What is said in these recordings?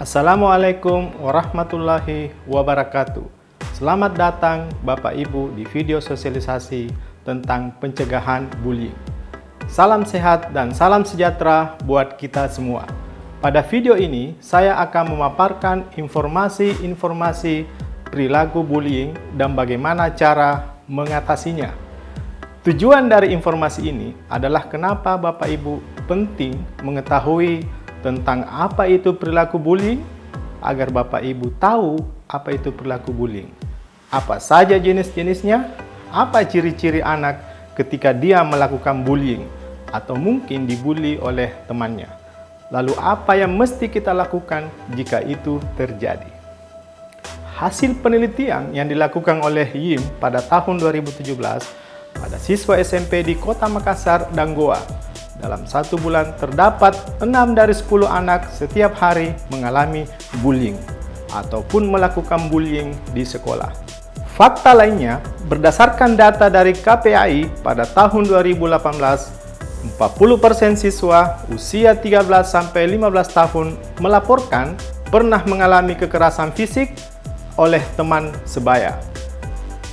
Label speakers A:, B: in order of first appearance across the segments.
A: Assalamualaikum warahmatullahi wabarakatuh. Selamat datang Bapak Ibu di video sosialisasi tentang pencegahan bullying. Salam sehat dan salam sejahtera buat kita semua. Pada video ini, saya akan memaparkan informasi-informasi perilaku bullying dan bagaimana cara mengatasinya. Tujuan dari informasi ini adalah kenapa Bapak Ibu penting mengetahui tentang apa itu perilaku bullying, agar Bapak Ibu tahu apa itu perilaku bullying. Apa saja jenis-jenisnya, apa ciri-ciri anak ketika dia melakukan bullying, atau mungkin dibully oleh temannya. Lalu apa yang mesti kita lakukan jika itu terjadi? Hasil penelitian yang dilakukan oleh YIM pada tahun 2017 pada siswa SMP di Kota Makassar dan Goa. Dalam 1 bulan terdapat 6 dari 10 anak setiap hari mengalami bullying ataupun melakukan bullying di sekolah. Fakta lainnya, berdasarkan data dari KPAI pada tahun 2018, 40% siswa usia 13-15 tahun melaporkan pernah mengalami kekerasan fisik oleh teman sebaya.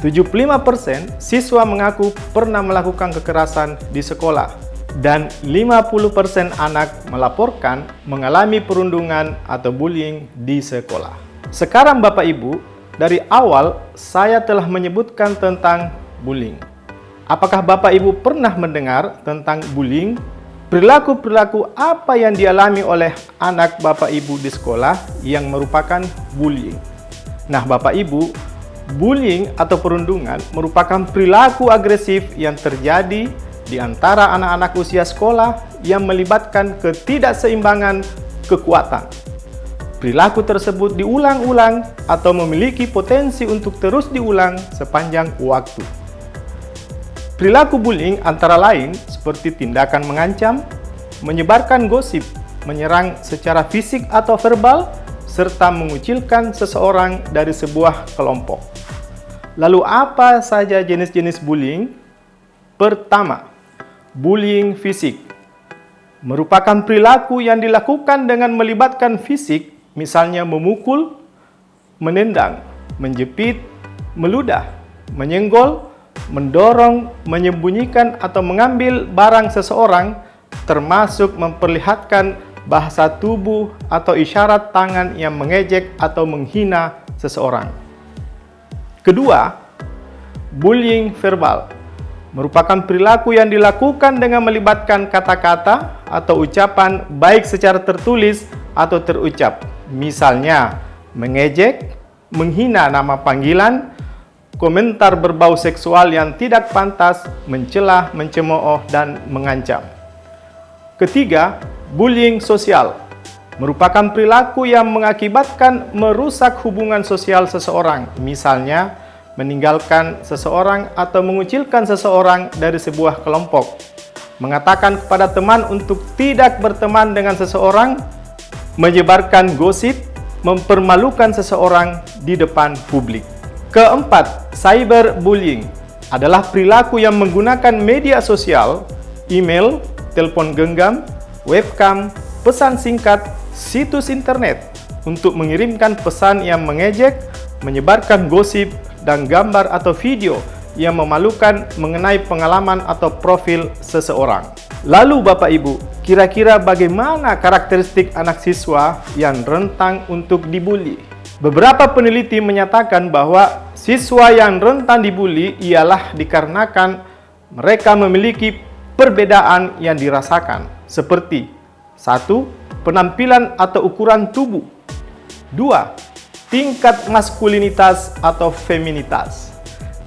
A: 75% siswa mengaku pernah melakukan kekerasan di sekolah. Dan 50% anak melaporkan mengalami perundungan atau bullying di sekolah. Sekarang Bapak Ibu, dari awal saya telah menyebutkan tentang bullying. Apakah Bapak Ibu pernah mendengar tentang bullying? Perilaku-perilaku apa yang dialami oleh anak Bapak Ibu di sekolah yang merupakan bullying? Nah Bapak Ibu, bullying atau perundungan merupakan perilaku agresif yang terjadi di antara anak-anak usia sekolah yang melibatkan ketidakseimbangan kekuatan. Perilaku tersebut diulang-ulang atau memiliki potensi untuk terus diulang sepanjang waktu. Perilaku bullying antara lain seperti tindakan mengancam, menyebarkan gosip, menyerang secara fisik atau verbal, serta mengucilkan seseorang dari sebuah kelompok. Lalu apa saja jenis-jenis bullying? Pertama, bullying fisik merupakan perilaku yang dilakukan dengan melibatkan fisik, misalnya memukul, menendang, menjepit, meludah, menyenggol, mendorong, menyembunyikan atau mengambil barang seseorang, termasuk memperlihatkan bahasa tubuh atau isyarat tangan yang mengejek atau menghina seseorang. Kedua, bullying verbal merupakan perilaku yang dilakukan dengan melibatkan kata-kata atau ucapan baik secara tertulis atau terucap. Misalnya, mengejek, menghina nama panggilan, komentar berbau seksual yang tidak pantas, mencela, mencemooh, dan mengancam. Ketiga, bullying sosial merupakan perilaku yang mengakibatkan merusak hubungan sosial seseorang. Misalnya, meninggalkan seseorang atau mengucilkan seseorang dari sebuah kelompok, mengatakan kepada teman untuk tidak berteman dengan seseorang, menyebarkan gosip, mempermalukan seseorang di depan publik. Keempat, cyberbullying adalah perilaku yang menggunakan media sosial, email, telepon genggam, webcam, pesan singkat, situs internet untuk mengirimkan pesan yang mengejek, menyebarkan gosip, dan gambar atau video yang memalukan mengenai pengalaman atau profil seseorang. Lalu Bapak Ibu, kira-kira bagaimana karakteristik anak siswa yang rentan untuk dibully? Beberapa peneliti menyatakan bahwa siswa yang rentan dibully ialah dikarenakan mereka memiliki perbedaan yang dirasakan, seperti 1. Penampilan atau ukuran tubuh. 2. Tingkat maskulinitas atau feminitas.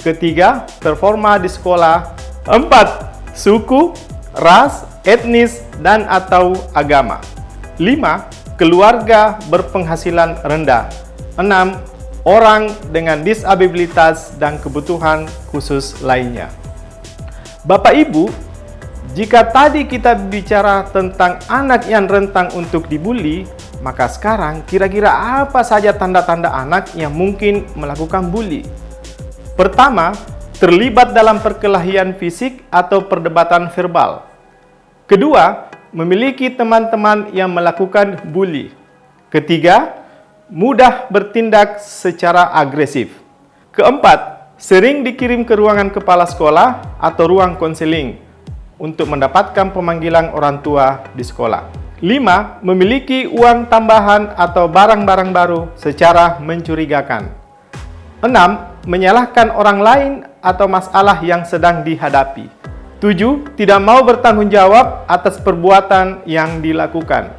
A: Ketiga, performa di sekolah. 4. Suku, ras, etnis, dan atau agama. 5. Keluarga berpenghasilan rendah. 6. Orang dengan disabilitas dan kebutuhan khusus lainnya. Bapak Ibu, jika tadi kita bicara tentang anak yang rentan untuk dibully, maka sekarang kira-kira apa saja tanda-tanda anak yang mungkin melakukan bully? Pertama, terlibat dalam perkelahian fisik atau perdebatan verbal. Kedua, memiliki teman-teman yang melakukan bully. Ketiga, mudah bertindak secara agresif. Keempat, sering dikirim ke ruangan kepala sekolah atau ruang konseling untuk mendapatkan pemanggilan orang tua di sekolah. 5. Memiliki uang tambahan atau barang-barang baru secara mencurigakan. 6. Menyalahkan orang lain atau masalah yang sedang dihadapi. 7. Tidak mau bertanggung jawab atas perbuatan yang dilakukan.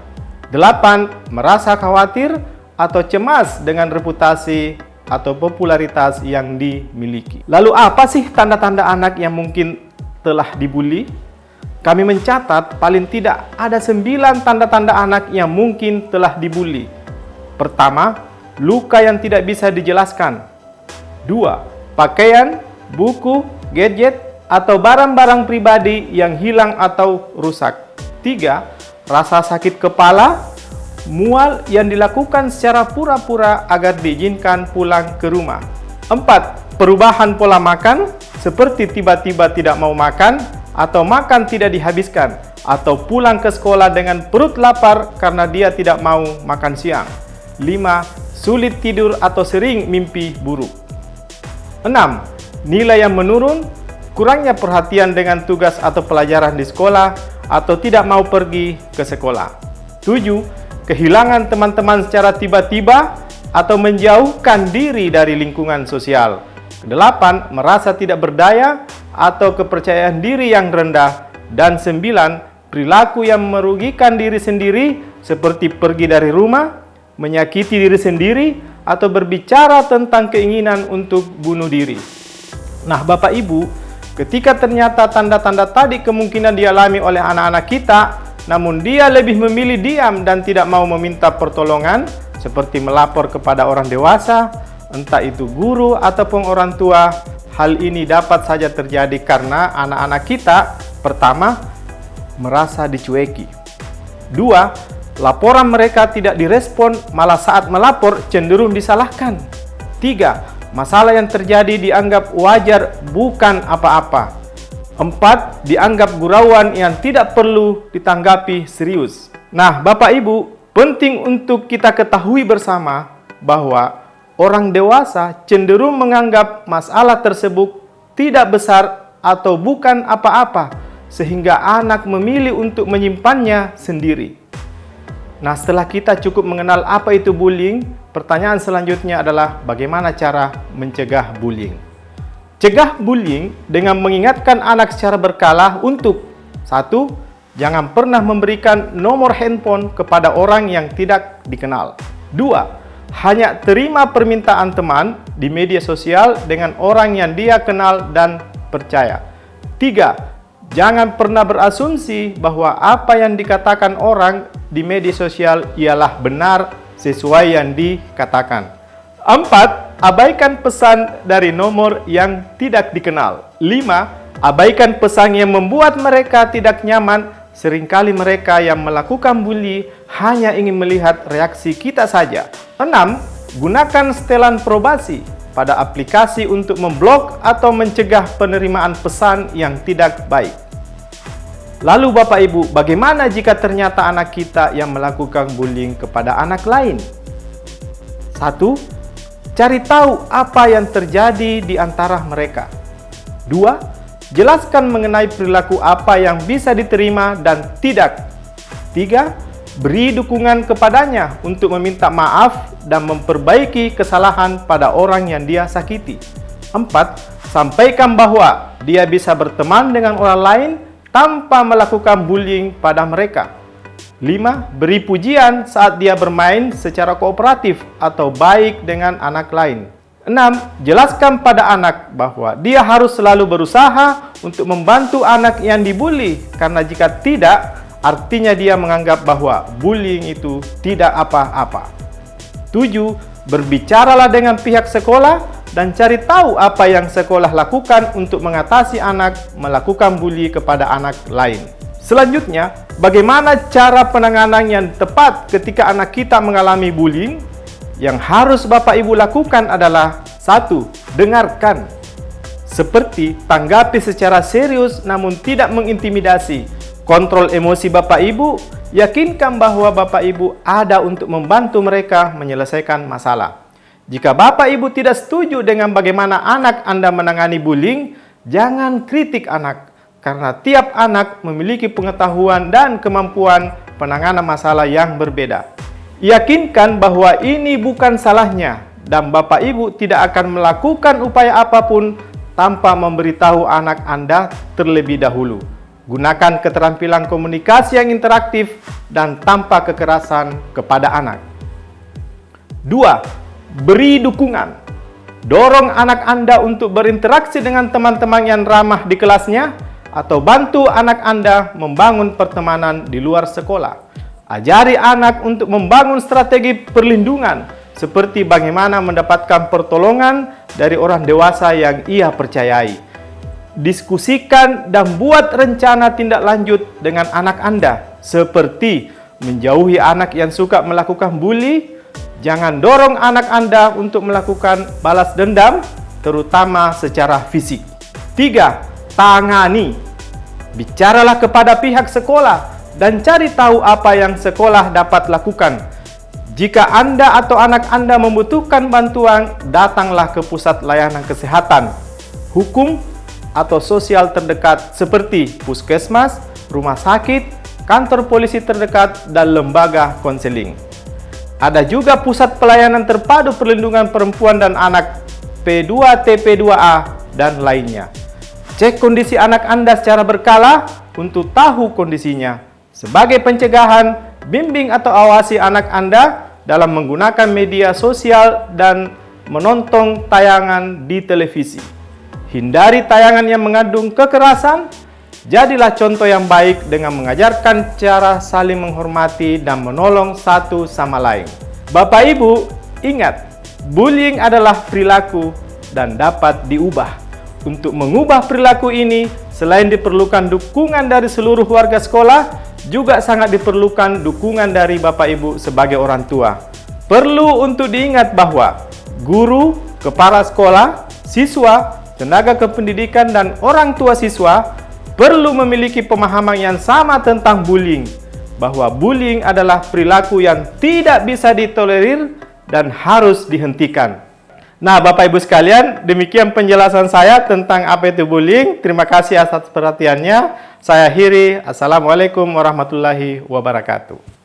A: 8. Merasa khawatir atau cemas dengan reputasi atau popularitas yang dimiliki. Lalu apa sih tanda-tanda anak yang mungkin telah dibully? Kami mencatat paling tidak ada 9 tanda-tanda anak yang mungkin telah dibully. Pertama, luka yang tidak bisa dijelaskan. 2. Pakaian, buku, gadget, atau barang-barang pribadi yang hilang atau rusak. 3. Rasa sakit kepala, mual yang dilakukan secara pura-pura agar diizinkan pulang ke rumah. 4. Perubahan pola makan, seperti tiba-tiba tidak mau makan, atau makan tidak dihabiskan, atau pulang ke sekolah dengan perut lapar karena dia tidak mau makan siang. 5. Sulit tidur atau sering mimpi buruk. 6. Nilai yang menurun, kurangnya perhatian dengan tugas atau pelajaran di sekolah, atau tidak mau pergi ke sekolah. 7. Kehilangan teman-teman secara tiba-tiba atau menjauhkan diri dari lingkungan sosial. 8. Merasa tidak berdaya atau kepercayaan diri yang rendah. Dan 9. Perilaku yang merugikan diri sendiri seperti pergi dari rumah, menyakiti diri sendiri, atau berbicara tentang keinginan untuk bunuh diri. Nah, Bapak Ibu, ketika ternyata tanda-tanda tadi kemungkinan dialami oleh anak-anak kita, namun dia lebih memilih diam dan tidak mau meminta pertolongan, seperti melapor kepada orang dewasa, entah itu guru ataupun orang tua, hal ini dapat saja terjadi karena anak-anak kita, pertama, merasa dicueki. 2. Laporan mereka tidak direspon, malah saat melapor cenderung disalahkan. 3. Masalah yang terjadi dianggap wajar, bukan apa-apa. 4. Dianggap gurauan yang tidak perlu ditanggapi serius. Nah, Bapak Ibu, penting untuk kita ketahui bersama bahwa orang dewasa cenderung menganggap masalah tersebut tidak besar atau bukan apa-apa, sehingga anak memilih untuk menyimpannya sendiri. Nah, setelah kita cukup mengenal apa itu bullying, pertanyaan selanjutnya adalah bagaimana cara mencegah bullying. Cegah bullying dengan mengingatkan anak secara berkala untuk 1. Jangan pernah memberikan nomor handphone kepada orang yang tidak dikenal. 2. Hanya terima permintaan teman di media sosial dengan orang yang dia kenal dan percaya. 3. Jangan pernah berasumsi bahwa apa yang dikatakan orang di media sosial ialah benar sesuai yang dikatakan. 4. Abaikan pesan dari nomor yang tidak dikenal. 5. Abaikan pesan yang membuat mereka tidak nyaman. Seringkali mereka yang melakukan bully hanya ingin melihat reaksi kita saja. 6. Gunakan setelan probasi pada aplikasi untuk memblok atau mencegah penerimaan pesan yang tidak baik. Lalu Bapak Ibu, bagaimana jika ternyata anak kita yang melakukan bullying kepada anak lain? 1. Cari tahu apa yang terjadi di antara mereka. 2. Jelaskan mengenai perilaku apa yang bisa diterima dan tidak. 3. Beri dukungan kepadanya untuk meminta maaf dan memperbaiki kesalahan pada orang yang dia sakiti. 4. Sampaikan bahwa dia bisa berteman dengan orang lain tanpa melakukan bullying pada mereka. 5. Beri pujian saat dia bermain secara kooperatif atau baik dengan anak lain. 6. Jelaskan pada anak bahwa dia harus selalu berusaha untuk membantu anak yang dibully, karena jika tidak, artinya dia menganggap bahwa bullying itu tidak apa-apa. 7. Berbicaralah dengan pihak sekolah dan cari tahu apa yang sekolah lakukan untuk mengatasi anak melakukan bully kepada anak lain. Selanjutnya, bagaimana cara penanganan yang tepat ketika anak kita mengalami bullying? Yang harus Bapak Ibu lakukan adalah 1. Dengarkan. seperti tanggapi secara serius namun tidak mengintimidasi, kontrol emosi Bapak Ibu, yakinkan bahwa Bapak Ibu ada untuk membantu mereka menyelesaikan masalah. Jika Bapak Ibu tidak setuju dengan bagaimana anak Anda menangani bullying, jangan kritik anak, karena tiap anak memiliki pengetahuan dan kemampuan penanganan masalah yang berbeda. Yakinkan bahwa ini bukan salahnya, dan Bapak Ibu tidak akan melakukan upaya apapun tanpa memberitahu anak Anda terlebih dahulu. Gunakan keterampilan komunikasi yang interaktif dan tanpa kekerasan kepada anak. 2. Beri dukungan. Dorong anak Anda untuk berinteraksi dengan teman-teman yang ramah di kelasnya, atau bantu anak Anda membangun pertemanan di luar sekolah. Ajari anak untuk membangun strategi perlindungan, seperti bagaimana mendapatkan pertolongan dari orang dewasa yang ia percayai. Diskusikan dan buat rencana tindak lanjut dengan anak Anda, seperti menjauhi anak yang suka melakukan bully. Jangan dorong anak Anda untuk melakukan balas dendam, terutama secara fisik. 3. Tangani. Bicaralah kepada pihak sekolah dan cari tahu apa yang sekolah dapat lakukan. Jika Anda atau anak Anda membutuhkan bantuan, datanglah ke pusat layanan kesehatan, hukum, atau sosial terdekat seperti puskesmas, rumah sakit, kantor polisi terdekat, dan lembaga konseling. Ada juga pusat pelayanan terpadu perlindungan perempuan dan anak P2TP2A dan lainnya. Cek kondisi anak Anda secara berkala untuk tahu kondisinya. Sebagai pencegahan, bimbing atau awasi anak Anda dalam menggunakan media sosial dan menonton tayangan di televisi. Hindari tayangan yang mengandung kekerasan. Jadilah contoh yang baik dengan mengajarkan cara saling menghormati dan menolong satu sama lain. Bapak Ibu, ingat, bullying adalah perilaku dan dapat diubah. Untuk mengubah perilaku ini, selain diperlukan dukungan dari seluruh warga sekolah, juga sangat diperlukan dukungan dari Bapak Ibu sebagai orang tua. Perlu untuk diingat bahwa guru, kepala sekolah, siswa, tenaga kependidikan, dan orang tua siswa perlu memiliki pemahaman yang sama tentang bullying, bahwa bullying adalah perilaku yang tidak bisa ditolerir dan harus dihentikan. Nah, Bapak Ibu sekalian, demikian penjelasan saya tentang apa itu bullying. Terima kasih atas perhatiannya. Saya akhiri. Assalamualaikum warahmatullahi wabarakatuh.